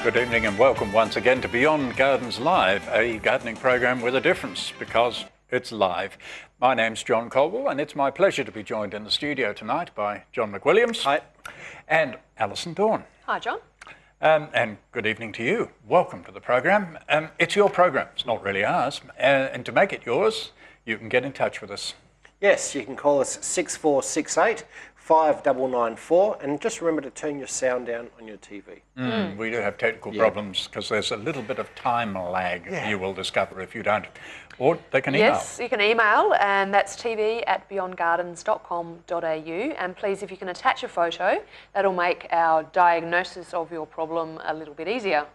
Good evening and welcome once again to Beyond Gardens Live, a gardening program with a difference because it's live. My name's John Colwell and it's my pleasure to be joined in the studio tonight by John McWilliams. Hi. And Alison Dawn. Hi, John. And good evening to you. Welcome to the program. It's your program, it's not really ours. And to make it yours, you can get in touch with us. Yes, you can call us 6468 5994 and just remember to turn your sound down on your TV. We do have technical problems because there's a little bit of time lag you will discover if you don't. Or they can email. Yes, you can email, and that's tv@beyondgardens.com.au. And please, if you can attach a photo, that'll make our diagnosis of your problem a little bit easier.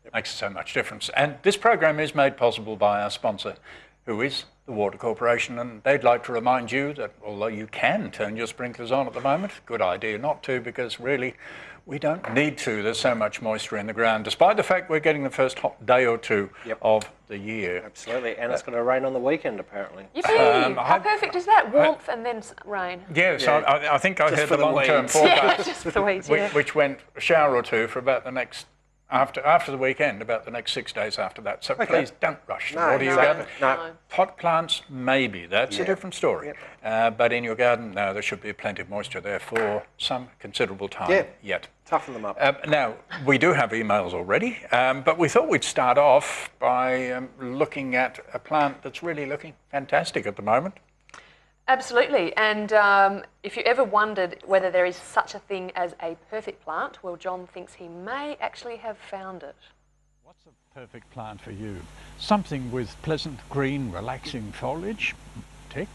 It makes so much difference. And this program is made possible by our sponsor, who is the Water Corporation, and they'd like to remind you that although you can turn your sprinklers on at the moment, good idea not to, because really we don't need to. There's so much moisture in the ground, despite the fact we're getting the first hot day or two of the year. Absolutely, and it's going to rain on the weekend apparently. Yippee! How perfect is that? Warmth and then rain. Yes, I think I heard the long-term forecast, Just for the weeds, which went a shower or two for about the next after the weekend, about the next 6 days after that. So please don't rush the water you gather. No. Pot plants, maybe. That's a different story. But in your garden, no, there should be plenty of moisture there for some considerable time yet. Toughen them up. Now, we do have emails already, but we thought we'd start off by looking at a plant that's really looking fantastic at the moment. Absolutely, and if you ever wondered whether there is such a thing as a perfect plant, well, John thinks he may actually have found it. What's a perfect plant for you? Something with pleasant green, relaxing foliage, tick.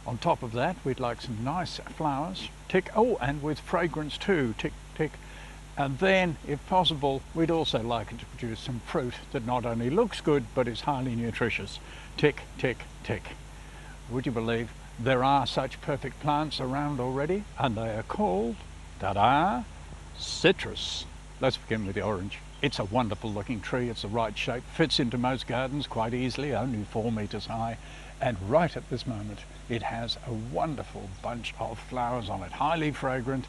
On top of that, we'd like some nice flowers, tick. Oh, and with fragrance too, tick, tick. And then, if possible, we'd also like it to produce some fruit that not only looks good, but is highly nutritious, tick, tick, tick. Would you believe there are such perfect plants around already, and they are called, ta-da, citrus. Let's begin with the orange. It's a wonderful looking tree, it's the right shape, fits into most gardens quite easily, only 4 meters high, and right at this moment it has a wonderful bunch of flowers on it, highly fragrant,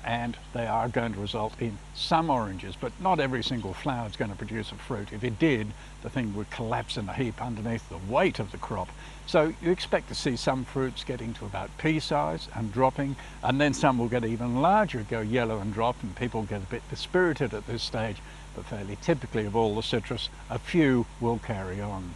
and they are going to result in some oranges, but not every single flower is going to produce a fruit. If it did, the thing would collapse in a heap underneath the weight of the crop. So you expect to see some fruits getting to about pea size and dropping, and then some will get even larger, go yellow and drop, and people get a bit dispirited at this stage, but fairly typically of all the citrus, a few will carry on.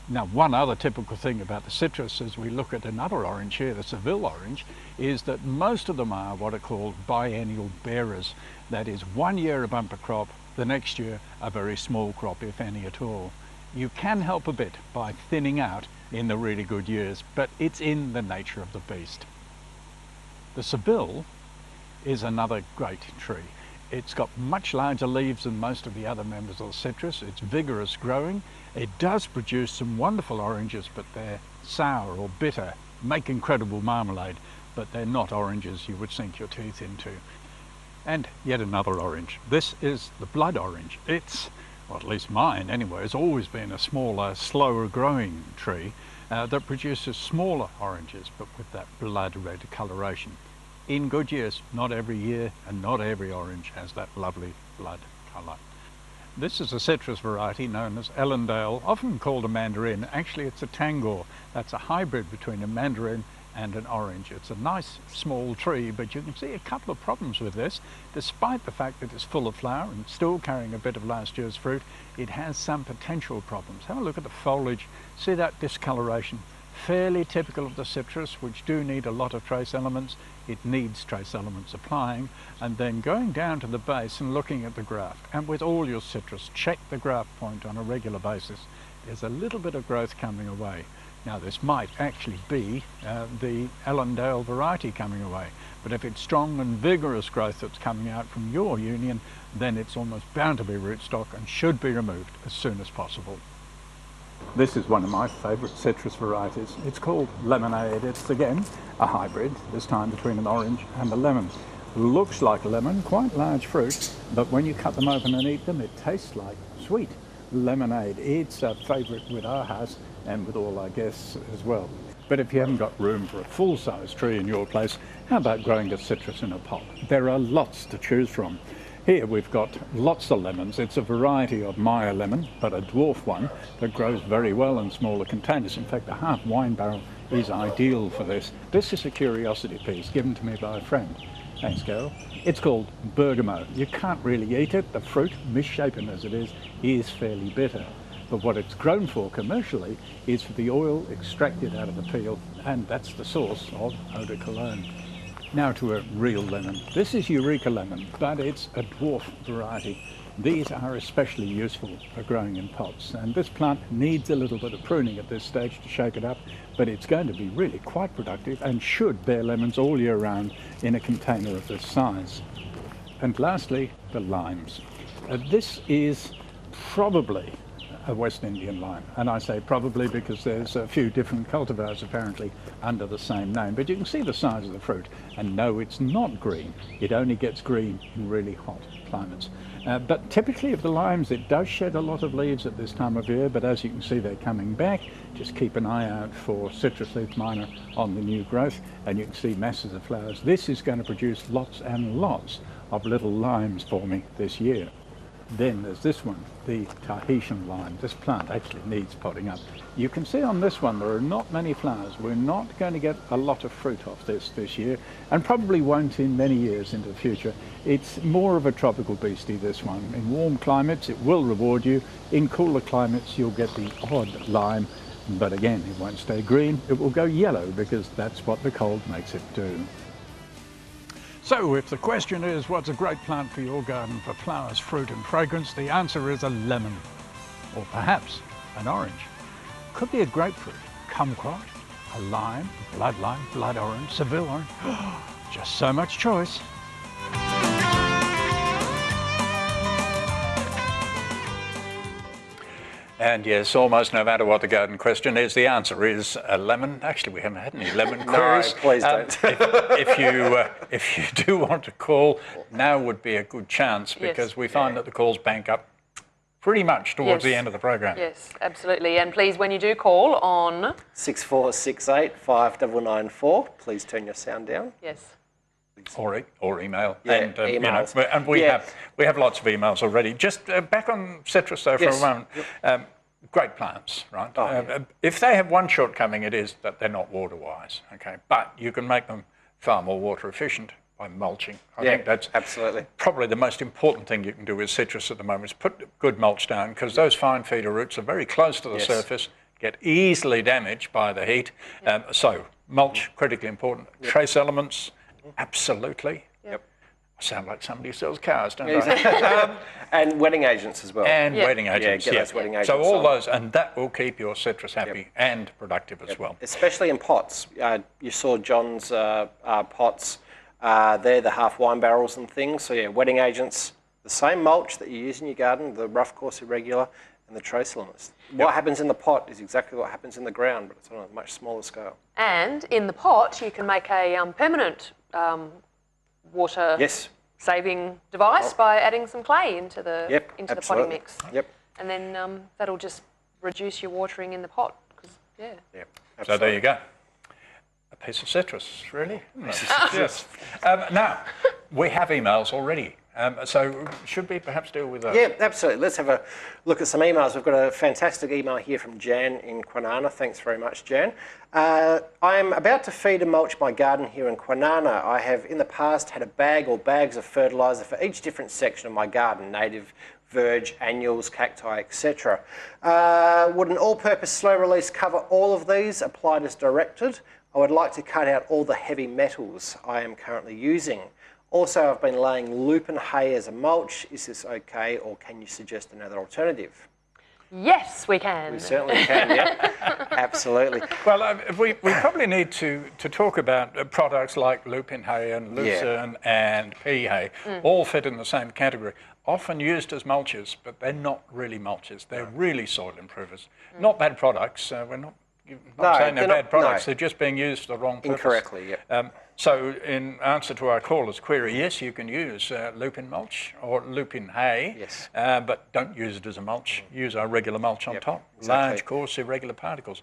Now, one other typical thing about the citrus as we look at another orange here, the Seville orange, is that most of them are what are called biennial bearers. That is, 1 year a bumper crop, the next year a very small crop, if any at all. You can help a bit by thinning out in the really good years, but it's in the nature of the beast. The Seville is another great tree. It's got much larger leaves than most of the other members of the citrus. It's vigorous growing. It does produce some wonderful oranges, but they're sour or bitter, make incredible marmalade, but they're not oranges you would sink your teeth into. And yet another orange. This is the blood orange. It's, well, at least mine anyway, has always been a smaller, slower growing tree that produces smaller oranges, but with that blood red coloration. In good years, not every year and not every orange has that lovely blood colour. This is a citrus variety known as Ellendale, often called a mandarin. Actually, it's a tangor. That's a hybrid between a mandarin and an orange. It's a nice small tree, but you can see a couple of problems with this. Despite the fact that it's full of flower and still carrying a bit of last year's fruit, it has some potential problems. Have a look at the foliage. See that discoloration? Fairly typical of the citrus, which do need a lot of trace elements. It needs trace elements applying, and then going down to the base and looking at the graft. And with all your citrus, check the graft point on a regular basis. There's a little bit of growth coming away. Now, this might actually be the Ellendale variety coming away, but if it's strong and vigorous growth that's coming out from your union, then it's almost bound to be rootstock and should be removed as soon as possible. This is one of my favourite citrus varieties. It's called Lemonade. It's again a hybrid, this time between an orange and a lemon. Looks like a lemon, quite large fruit, but when you cut them open and eat them, it tastes like sweet lemonade. It's a favourite with our house and with all our guests as well. But if you haven't got room for a full-size tree in your place, how about growing a citrus in a pot? There are lots to choose from. Here we've got lots of lemons. It's a variety of Meyer lemon, but a dwarf one that grows very well in smaller containers. In fact, the half wine barrel is ideal for this. This is a curiosity piece given to me by a friend. Thanks, Carol. It's called bergamot. You can't really eat it. The fruit, misshapen as it is fairly bitter. But what it's grown for commercially is for the oil extracted out of the peel, and that's the source of eau de cologne. Now to a real lemon. This is Eureka lemon, but it's a dwarf variety. These are especially useful for growing in pots, and this plant needs a little bit of pruning at this stage to shake it up, but it's going to be really quite productive and should bear lemons all year round in a container of this size. And lastly, the limes. This is probably a West Indian lime, and I say probably because there's a few different cultivars apparently under the same name, but you can see the size of the fruit, and no, it's not green. It only gets green in really hot climates. But typically of the limes, it does shed a lot of leaves at this time of year, but as you can see, they're coming back. Just keep an eye out for citrus leaf minor on the new growth, and you can see masses of flowers. This is going to produce lots and lots of little limes for me this year. Then there's this one, the Tahitian lime. This plant actually needs potting up. You can see on this one there are not many flowers. We're not going to get a lot of fruit off this year, and probably won't in many years into the future. It's more of a tropical beastie, this one. In warm climates it will reward you. In cooler climates you'll get the odd lime, but again it won't stay green. It will go yellow because that's what the cold makes it do. So if the question is, what's a great plant for your garden for flowers, fruit and fragrance, the answer is a lemon, or perhaps an orange. Could be a grapefruit, kumquat, a lime, blood lime, blood orange, Seville orange. Just so much choice. And yes, almost no matter what the garden question is, the answer is a lemon. Actually, we haven't had any lemon queries. No, please don't. if you do want to call, now would be a good chance, because we find that the calls bank up pretty much towards the end of the program. Yes, absolutely. And please, when you do call on 6468 5994, please turn your sound down. yes. Or email. Yeah, and, emails. You know, and we have lots of emails already. Just back on citrus though for a moment. Great plants, right? If they have one shortcoming, it is that they're not water wise. Okay, but you can make them far more water efficient by mulching. I think that's absolutely probably the most important thing you can do with citrus at the moment, is put good mulch down, because those fine feeder roots are very close to the surface, get easily damaged by the heat. So mulch, critically important. Trace elements, absolutely. I sound like somebody who sells cars, don't I? And wetting agents as well. And wetting agents, get those wetting agents so all on. those, and that will keep your citrus happy and productive as well. Especially in pots. You saw John's pots. They're the half wine barrels and things. So yeah, wetting agents, the same mulch that you use in your garden, the rough, coarse, irregular, and the trace elements. What happens in the pot is exactly what happens in the ground, but it's on a much smaller scale. And in the pot, you can make a permanent water saving device by adding some clay into the the potting mix. And then that'll just reduce your watering in the pot. So there you go. A piece of citrus, really. Yes. Now, we have emails already. So should we perhaps deal with those? Yeah, absolutely. Let's have a look at some emails. We've got a fantastic email here from Jan in Kwinana. Thanks very much, Jan. I am about to feed and mulch my garden here in Kwinana. I have in the past had a bag or bags of fertiliser for each different section of my garden, native, verge, annuals, cacti, etc. Would an all-purpose slow release cover all of these, applied as directed? I would like to cut out all the heavy metals I am currently using. Also, I've been laying lupin hay as a mulch. Is this okay, or can you suggest another alternative? Yes, we can. We certainly can, yeah. Absolutely. Well, we probably need to talk about products like lupin hay and lucerne and pea hay, all fit in the same category. Often used as mulches, but they're not really mulches. They're really soil improvers. Not bad products. We're not saying they're bad products. They're just being used for the wrong purpose. Incorrectly, yeah. So in answer to our caller's query, yes, you can use lupin mulch or lupin hay, but don't use it as a mulch. Use our regular mulch on top. Large, coarse, irregular particles.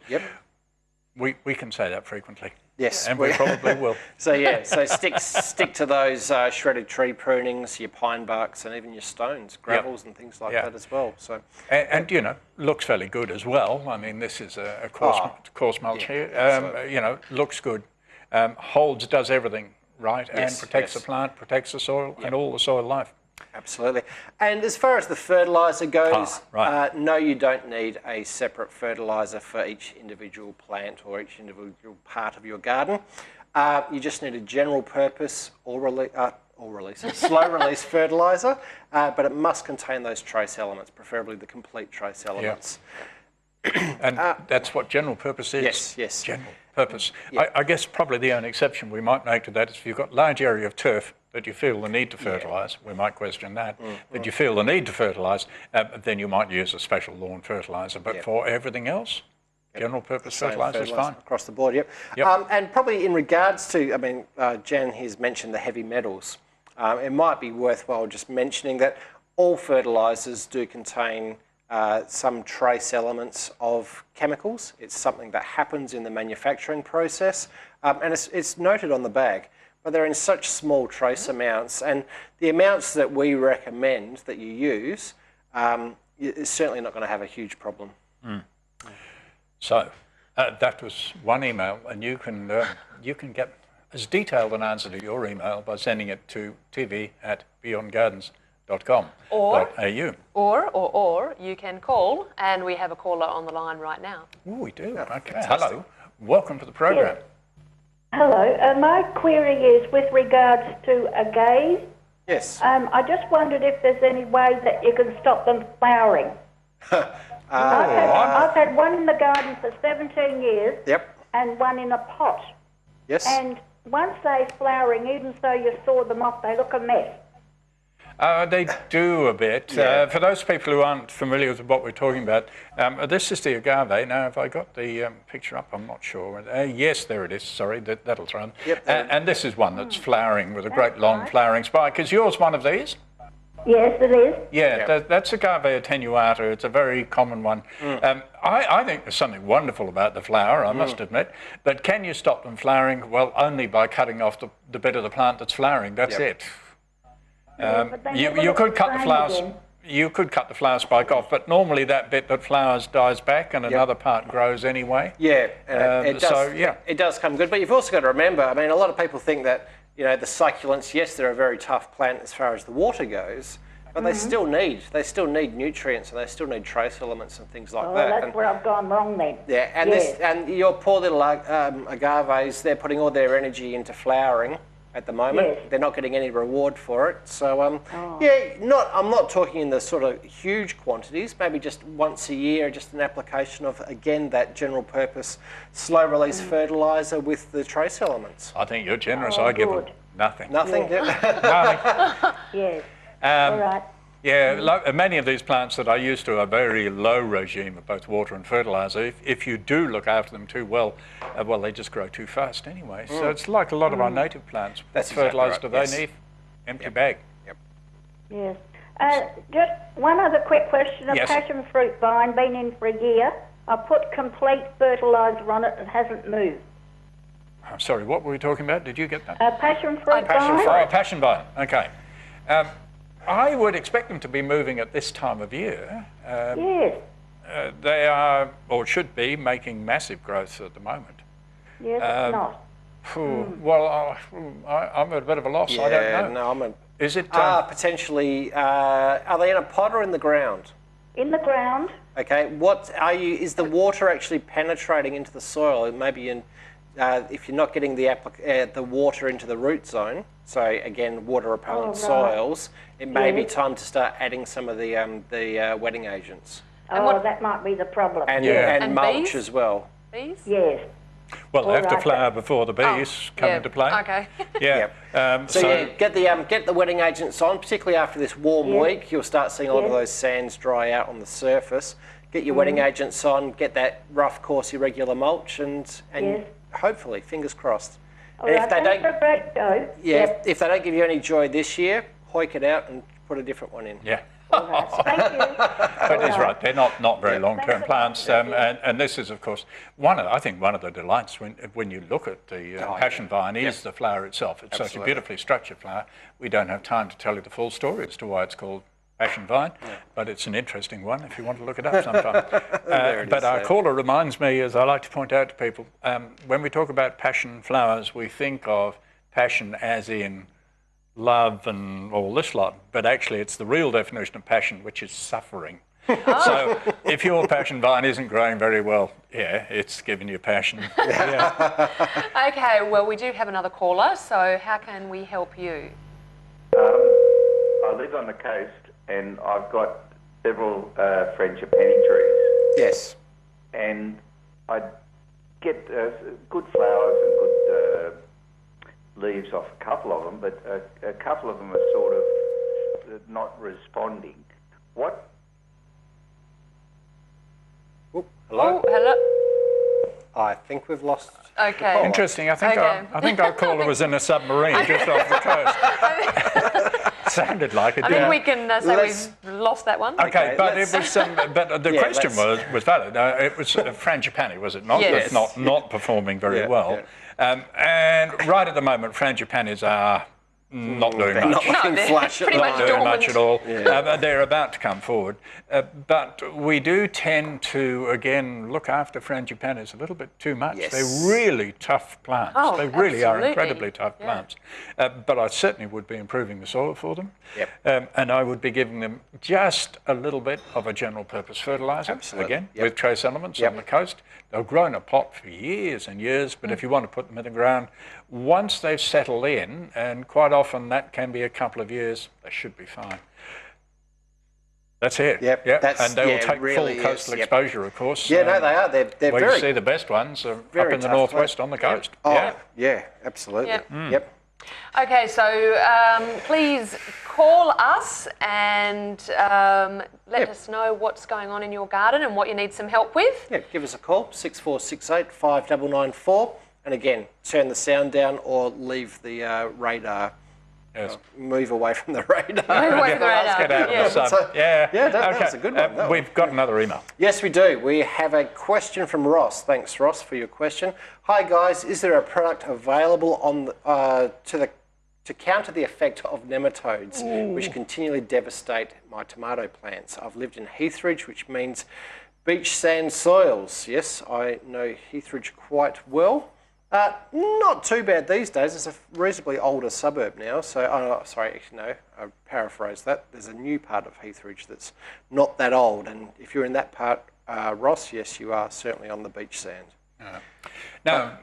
We can say that frequently. Yes, and we probably will. So so stick to those shredded tree prunings, your pine barks, and even your stones, gravels, and things like that as well. So and you know, looks fairly good as well. I mean, this is a coarse mulch here. You know, looks good. Holds, does everything right, and protects the plant, protects the soil, and all the soil life. Absolutely. And as far as the fertiliser goes, no, you don't need a separate fertiliser for each individual plant or each individual part of your garden. You just need a general purpose slow release fertiliser, but it must contain those trace elements, preferably the complete trace elements. And that's what general purpose is. Yes. General purpose. I guess probably the only exception we might make to that is if you've got large area of turf that you feel the need to fertilise, we might question that, that you feel the need to fertilise, then you might use a special lawn fertiliser. But for everything else, general purpose fertiliser is fine. Across the board, and probably in regards to, I mean, Jan has mentioned the heavy metals. It might be worthwhile just mentioning that all fertilisers do contain some trace elements of chemicals. It's something that happens in the manufacturing process, and it's noted on the bag. But they're in such small trace amounts, and the amounts that we recommend that you use is certainly not going to have a huge problem. So that was one email, and you can get as detailed an answer to your email by sending it to tv@beyondgardens.com.au. Or you can call, and we have a caller on the line right now. Oh, we do. Okay. Hello. Welcome to the program. Yes. Hello. My query is with regards to agaves. Yes. I just wondered if there's any way that you can stop them flowering. I've had one in the garden for 17 years. And one in a pot. Yes. And once they're flowering, even though you saw them off, they look a mess. They do a bit. For those people who aren't familiar with what we're talking about, this is the agave. Now, have I got the picture up? I'm not sure. Yes, there it is. Sorry, that'll run. And this is one that's flowering with a great long flowering spike. Is yours one of these? Yes, it is. Yeah, that's agave attenuator. It's a very common one. I think there's something wonderful about the flower, I must admit. But can you stop them flowering? Well, only by cutting off the bit of the plant that's flowering. That's it. You could cut the flowers. You could cut the flower spike off, but normally that bit that flowers dies back and another part grows anyway. It does come good. But you've also got to remember, I mean, a lot of people think that, you know, the succulents, yes, they're a very tough plant as far as the water goes, but they still need nutrients, and they still need trace elements and things like that. That's where I've gone wrong then. Yeah, and your poor little agaves, they're putting all their energy into flowering at the moment. Yes. They're not getting any reward for it. So, I'm not talking in the sort of huge quantities, maybe just once a year, just an application of, again, that general purpose slow release fertiliser with the trace elements. I think you're generous. I give them nothing. Nothing? Nothing. Yes. All right. Yeah, many of these plants that I used to are very low regime of both water and fertiliser. If you do look after them too well, they just grow too fast anyway. So it's like a lot of our native plants. What fertiliser do they need? Empty bag. Yes. Just one other quick question. A passion fruit vine, been in for a year. I put complete fertiliser on it and hasn't moved. I'm sorry, what were we talking about? Did you get that? Passion fruit vine. Passion vine, okay. I would expect them to be moving at this time of year. Yes. They are, or should be, making massive growth at the moment. Yes, it's not. Well, I'm at a bit of a loss. I don't know. Is it? Potentially. Are they in a pot or in the ground? In the ground. Okay. Is the water actually penetrating into the soil? Maybe if you're not getting the water into the root zone. So again, water repellent soils. It may be time to start adding some of the wetting agents. That might be the problem. And mulch as well. Bees? Yes. Well, they have to flower before the bees come into play. Okay. Get the wetting agents on, particularly after this warm week. You'll start seeing a lot of those sands dry out on the surface. Get your wetting agents on. Get that rough, coarse, irregular mulch, and hopefully, fingers crossed. And if they don't give you any joy this year, hoik it out and put a different one in. Yeah. Thank you. But he's right, they're not very long-term plants. And this is, of course, I think one of the delights when you look at the passion vine is the flower itself. It's such a beautifully structured flower. We don't have time to tell you the full story as to why it's called passion vine, but it's an interesting one if you want to look it up sometime. But our caller reminds me, as I like to point out to people, when we talk about passion flowers, we think of passion as in love and all this lot, but actually it's the real definition of passion, which is suffering. So if your passion vine isn't growing very well, it's giving you passion. Okay, well, we do have another caller, so how can we help you? I live on the coast and I've got several Frangipane trees. Yes. And I get good flowers and good leaves off a couple of them, but a couple of them are sort of not responding. What? Oh, hello? Oh, hello. I think we've lost... Okay. Interesting. I think our caller was in a submarine just off the coast. Sounded like it. I think we can say we've lost that one. Okay, but it was. But the question was valid. It was Frangipane, was it not? Yes. That's not performing very well. And right at the moment, Frangipanes are not doing much. Not looking flash at pretty the much moment. Doing much at all. Yeah. They're about to come forward. But we do tend to, again, look after Frangipanes a little bit too much. Yes. They're really tough plants. Oh, they really are absolutely. incredibly tough plants. But I certainly would be improving the soil for them. Yep. And I would be giving them just a little bit of a general purpose fertiliser. Absolutely. Again, with trace elements on the coast. They'll grow in a pot for years and years, but if you want to put them in the ground, once they've settled in, and quite often that can be a couple of years, they should be fine. That's it. Yep. And they will take really full coastal exposure, of course. Yeah, no, they are. They're where very... you see the best ones are up in the tough northwest plants. on the coast. Oh, yeah, absolutely. Yep. Okay, so please call us and let us know what's going on in your garden and what you need some help with. Yeah, give us a call, 6468 5994. And again, turn the sound down or leave the radar. Yes. Move away from the radar. Move away from the radar. Get out of the sub. That was a good one. We've got another email. Yes, we do. We have a question from Ross. Thanks, Ross, for your question. Hi, guys. Is there a product available on to counter the effect of nematodes, which continually devastate my tomato plants? I've lived in Heathridge, which means beach sand soils. Yes, I know Heathridge quite well. Not too bad these days. It's a reasonably older suburb now. So, I paraphrase that. There's a new part of Heathridge that's not that old. And if you're in that part, Ross, yes, you are certainly on the beach sand. Now,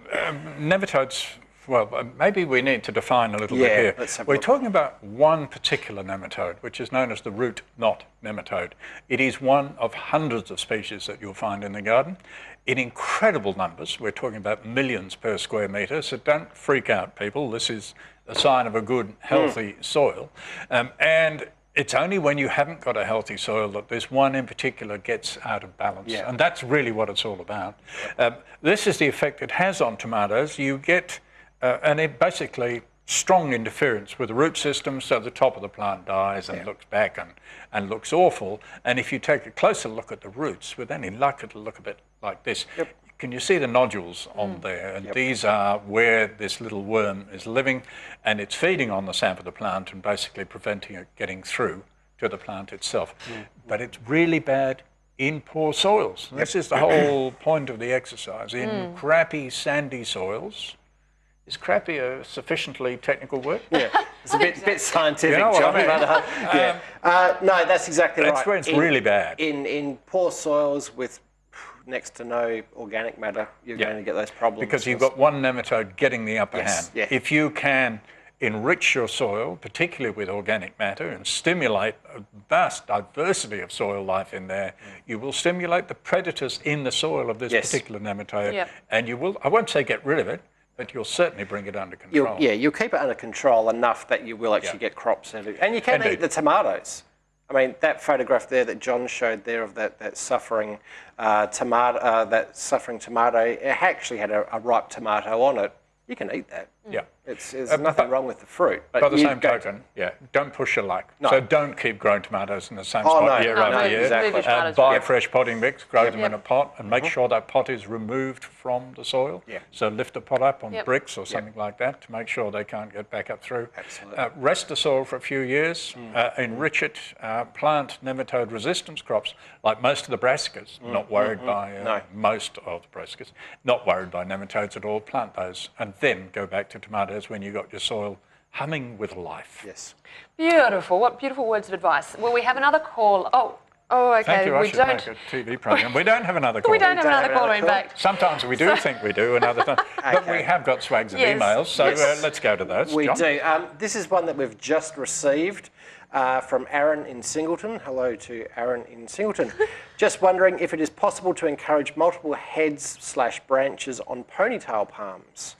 nematodes, well, maybe we need to define a little bit here. Let's have a We're look. talking about one particular nematode, which is known as the root knot nematode. It is one of hundreds of species that you'll find in the garden in incredible numbers. We're talking about millions per square metre, so don't freak out, people. This is a sign of a good, healthy soil. And it's only when you haven't got a healthy soil that this one in particular gets out of balance. And that's really what it's all about. This is the effect it has on tomatoes. You get basically strong interference with the root system, so the top of the plant dies and looks back and looks awful. And if you take a closer look at the roots, with any luck, it'll look a bit like this. Can you see the nodules on there? And these are where this little worm is living, and it's feeding on the sap of the plant and basically preventing it getting through to the plant itself. But it's really bad in poor soils. This is the whole point of the exercise. In crappy, sandy soils. Is crappy a sufficiently technical word? Yeah, it's a bit scientific, You know what John. I mean? But, no, that's exactly right. That's where it's really bad. In poor soils with next to no organic matter, you're going to get those problems. Because you've got one nematode getting the upper hand. Yeah. If you can enrich your soil, particularly with organic matter, and stimulate a vast diversity of soil life in there, you will stimulate the predators in the soil of this particular nematode, and you will, I won't say get rid of it, but you'll certainly bring it under control. You'll keep it under control enough that you will actually get crops out of it. And you can eat the tomatoes. I mean, that photograph there that John showed there of that suffering tomato, it actually had a ripe tomato on it. You can eat that. There's nothing wrong with the fruit. But by the same token, don't push your luck. No. So don't keep growing tomatoes in the same spot year after year. Exactly. Buy fresh potting mix, grow them in a pot, and make sure that pot is removed from the soil. So lift the pot up on bricks or something like that to make sure they can't get back up through. Absolutely. Rest the soil for a few years, enrich it, plant nematode resistance crops like most of the brassicas, not worried by most of the brassicas, not worried by nematodes at all, plant those, and then go back to tomatoes when you got your soil humming with life. Yes. Beautiful. What beautiful words of advice. Well, we have another call. Oh, okay. Thank you. I should make a TV program. We don't have another caller. We don't have another caller, in fact. Sometimes we do think we do, and other times. But we have got swags of emails, so let's go to those. We John? do. This is one that we've just received from Aaron in Singleton. Hello to Aaron in Singleton. Just wondering if it is possible to encourage multiple heads/branches on ponytail palms.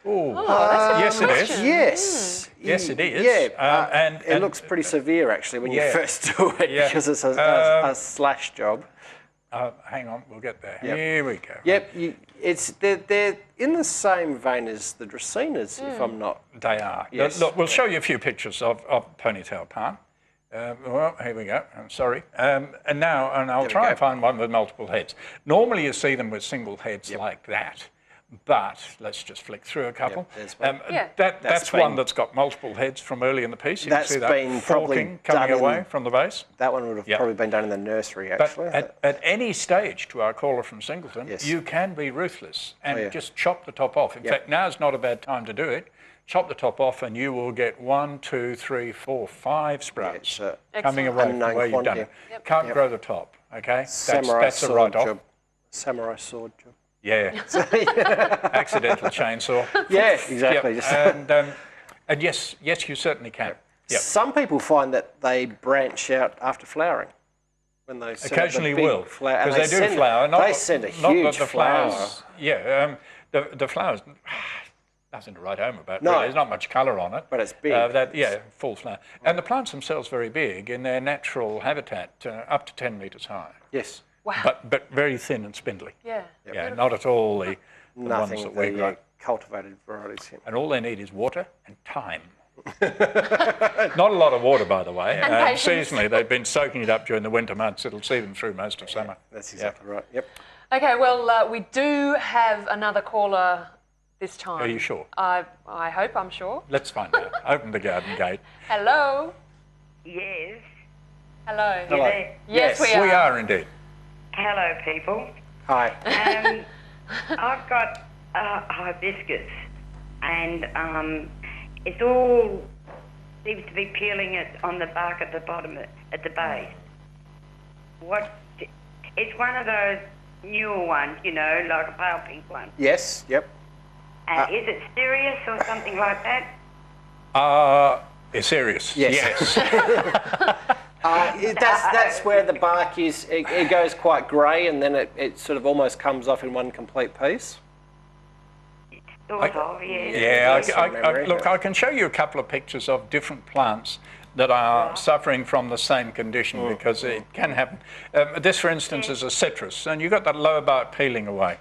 Yes, it is. Yes. Yes, it is. Yeah, and it looks pretty severe actually when you first do it because it's a slash job. Hang on, we'll get there. Here we go. Yep, they're in the same vein as the Dracaenas, if I'm not. They are. Yes. Look, we'll show you a few pictures of ponytail palm. Well, here we go. I'm sorry. And I'll try and find one with multiple heads. Normally you see them with single heads like that. But let's just flick through a couple. That's one that's got multiple heads from early in the piece. You can see that forking coming away from the base. That one would have probably been done in the nursery, actually. But at any stage, to our caller from Singleton, you can be ruthless and just chop the top off. In fact, now's not a bad time to do it. Chop the top off and you will get 1, 2, 3, 4, 5 sprouts coming away from where you've done it. Can't grow the top, okay? That's a write-off. Samurai sword job. Yeah. Accidental chainsaw. Yeah, exactly. And yes, you certainly can. Some people find that they branch out after flowering. When they occasionally will, because they do flower. They send a huge flower. Yeah, the flowers. Nothing to write home about. No, really. There's not much colour on it. But it's big. Full flower. And the plants themselves very big in their natural habitat, up to 10 metres high. Yes. Wow. But very thin and spindly. Yeah. Yeah, not at all the ones that we grow. Cultivated varieties. And all they need is water and time. Not a lot of water, by the way. Seasonally, they've been soaking it up during the winter months. It'll see them through most of summer. That's exactly right. Yep. Okay, well, we do have another caller this time. Are you sure? I hope I'm sure. Let's find out. Open the garden gate. Hello. Yes. Hello. Hello. Yes, we are. We are indeed. Hello, people. Hi. I've got hibiscus, and it's all seems to be peeling it on the bark at the bottom, at the base. It's one of those newer ones, you know, like a pale pink one. Yes. Yep. Is it serious or something like that? It's serious. Yes. That's where the bark is. It goes quite grey, and then it sort of almost comes off in one complete piece. Sort of, yes. Yeah. Look, I can show you a couple of pictures of different plants that are suffering from the same condition because it can happen. This, for instance, is a citrus, and you've got that lower bark peeling away.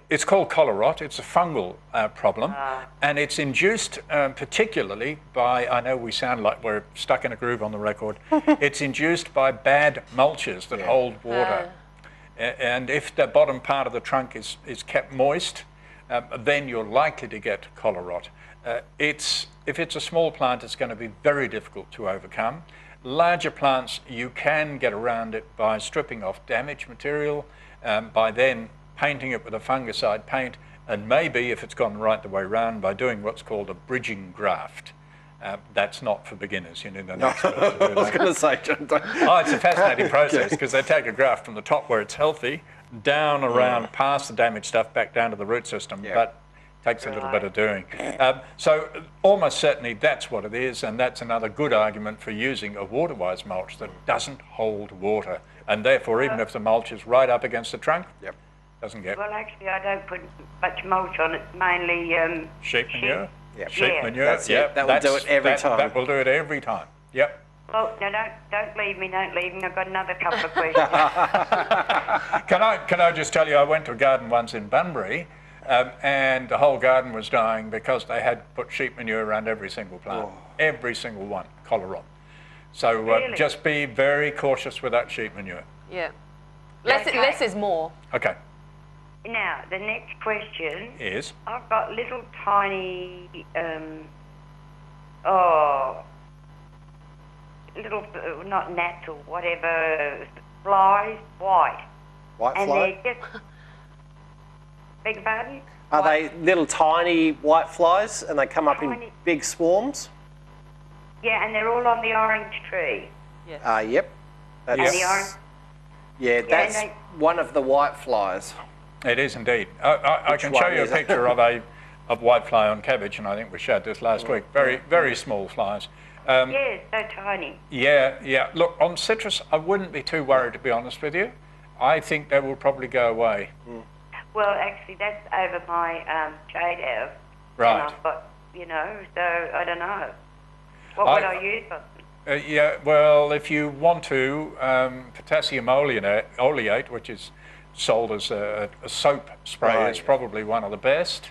It's called collar rot. It's a fungal problem, and it's induced particularly by, I know we sound like we're stuck in a groove on the record, it's induced by bad mulches that hold water. And if the bottom part of the trunk is kept moist, then you're likely to get collar rot. If it's a small plant, it's going to be very difficult to overcome. Larger plants, you can get around it by stripping off damaged material, by then painting it with a fungicide paint, and maybe, if it's gone right the way round, by doing what's called a bridging graft. That's not for beginners, you know. They're not supposed to do that. I was going to say, John. It's a fascinating process because they take a graft from the top where it's healthy, down around, past the damaged stuff, back down to the root system, but it takes a little bit of doing. So almost certainly that's what it is, and that's another good argument for using a water-wise mulch that doesn't hold water, and therefore even if the mulch is right up against the trunk, doesn't get... Well, actually, I don't put much mulch on it, mainly... sheep manure? Sheep manure, that will do it every time. That will do it every time, Well, no, don't leave me, I've got another couple of questions. Can I just tell you, I went to a garden once in Bunbury, and the whole garden was dying because they had put sheep manure around every single plant, every single one, collarot. So Really? just be very cautious with that sheep manure. Yeah. Less is more. Okay. Now, the next question is? I've got little tiny, little, not gnats or whatever, flies, white. White and fly? they're just, beg your pardon? Are they little tiny white flies and they come up in big swarms? Yeah, and they're all on the orange tree. Yes. Yep. And the orange. Yeah, that's one of the white flies. It is indeed. I can show you a picture of whitefly on cabbage, and I think we showed this last week. Very small flies. Yeah, so tiny. Yeah. Look, on citrus, I wouldn't be too worried, to be honest with you. I think they will probably go away. Well, actually, that's over my shade house. Right. And I've got, so I don't know. What would I use for them? Yeah, well, if you want to, potassium oleate, which is sold as a soap spray, is probably one of the best.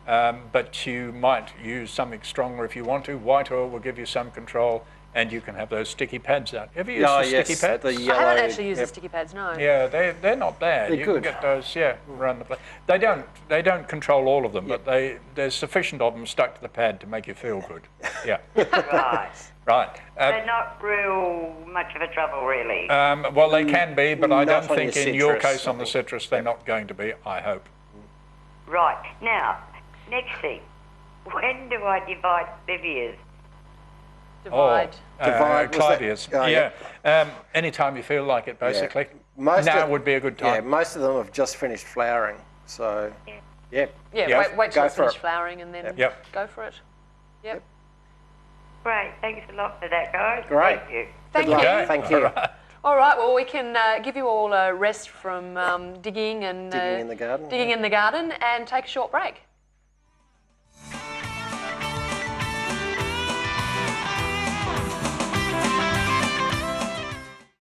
But you might use something stronger if you want to. White oil will give you some control, and you can have those sticky pads out. Have you used the sticky pads? I haven't actually used the sticky pads, no. Yeah, they're not bad. You can get those, around the place. They don't control all of them, but there's sufficient of them stuck to the pad to make you feel good. Yeah. Right. Right. They're not real much of a trouble, really. Well, they can be, but I don't think in your citrus, case on the citrus they're not going to be, I hope. Right. Now, next thing. When do I divide Viviers? Divide. Clivias. Anytime you feel like it, basically. Now would be a good time. Yeah, most of them have just finished flowering, so wait till it's finished flowering and then go for it. Yep. Great, thanks a lot for that, guys. Great. Thank you. Thank you. Okay. Thank you. All right, well, we can give you all a rest from digging and Digging in the garden. Digging in the garden and take a short break.